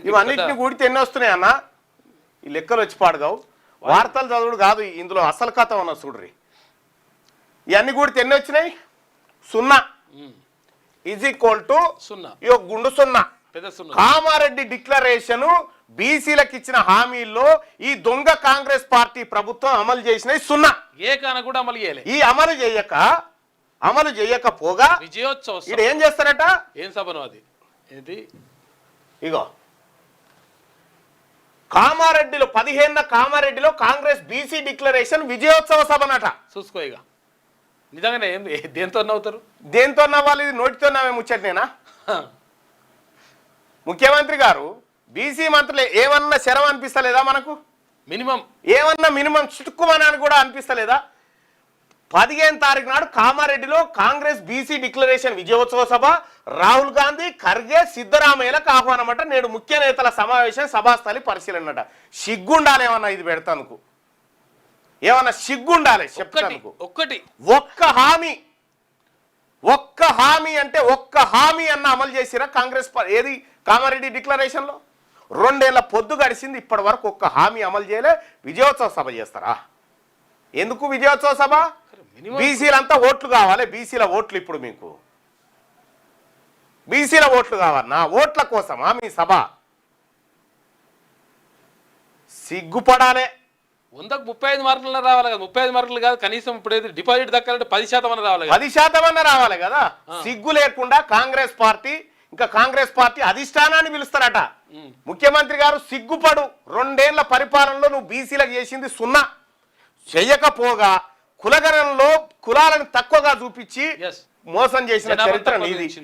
ఇవన్నిటిని కూడితే ఎన్ని వస్తున్నాయి అన్న? ఈ లెక్కలు వచ్చి పాడుగావు. వార్తలు చదువుడు కాదు ఇందులో అసలు కథ ఉన్న చూడ్రి. ఇవన్నీ కూడితే ఎన్ని వచ్చినాయి? 0 ఈజ్ ఈక్వల్ టు 0 గుండు 0. కామారెడ్డి డిక్లరేషన్ బీసీలకు ఇచ్చిన హామీల్లో ఈ దొంగ కాంగ్రెస్ పార్టీ ప్రభుత్వం అమలు చేసినవి 0. ఏ కాన కూడా అమలు చేయలే. ఈ అమలు చేయకపోగా విజయోత్సవం ఇక్కడ ఏం చేస్తారట? ఏం సభను అది ఏంటి? ఇగో కామారెడ్డిలో 15న కామారెడ్డిలో కాంగ్రెస్ బీసీ డిక్లరేషన్ విజయోత్సవ సభనట. చూసుకో ఇక నిజంగానే ఏం దేంతో నవ్వుతారు? దేంతో నవ్వాలి? ఇది నోటితో నవ్వే ముచ్చటనేనా? ముఖ్యమంత్రి గారు బీసీ మంత్రులు ఏమన్నా శరం అనిపిస్తలేదా మనకు? మినిమం చిటుక్కుమని కూడా అనిపిస్తలేదా? 15వ తారీఖు నాడు కామారెడ్డిలో కాంగ్రెస్ బీసీ డిక్లరేషన్ విజయోత్సవ సభ, రాహుల్ గాంధీ, ఖర్గే, సిద్ధరామయ్యలకు ఆహ్వానమట. నేడు ముఖ్య నేతల సమావేశం, సభాస్థలి పరిశీలనట. సిగ్గుండాలి ఏమన్నా ఇది పెడతానుకు, ఏమన్నా సిగ్గుండాలి చెప్తానుకు. ఒక్క హామీ అంటే ఒక్క హామీ అన్న అమలు చేసిరా కాంగ్రెస్? ఏది కామారెడ్డి డిక్లరేషన్ లో 2 ఏళ్ల పొద్దు గడిచింది, ఇప్పటి వరకు ఒక్క హామీ అమలు చేయలే. విజయోత్సవ సభ చేస్తారా? ఎందుకు విజయోత్సవ సభ? బీసీలంతా ఓట్లు కావాలి. బీసీల ఓట్లు ఇప్పుడు మీకు బీసీల ఓట్లు కావన్నా? ఓట్ల కోసమా మీ సభ? సిగ్గుపడాలే. 100కు 35 మార్కులు రావాలి కదా. 35 మార్కులు కాదు, కనీసం ఇప్పుడు డిపాజిట్ దక్కాలంటే 10% అన్న రావాలి. 10% అన్న రావాలి కదా. సిగ్గు లేకుండా కాంగ్రెస్ పార్టీ ఇంకా కాంగ్రెస్ పార్టీ అధిష్టానాన్ని పిలుస్తారట. ముఖ్యమంత్రి గారు సిగ్గుపడు. 2 ఏళ్ల పరిపాలనలో నువ్వు బీసీలకు చేసింది 0. చెయ్యకపోగా కులగణంలో కులాలను తక్కువగా చూపించి మోసం చేసిన చరిత్ర నీది.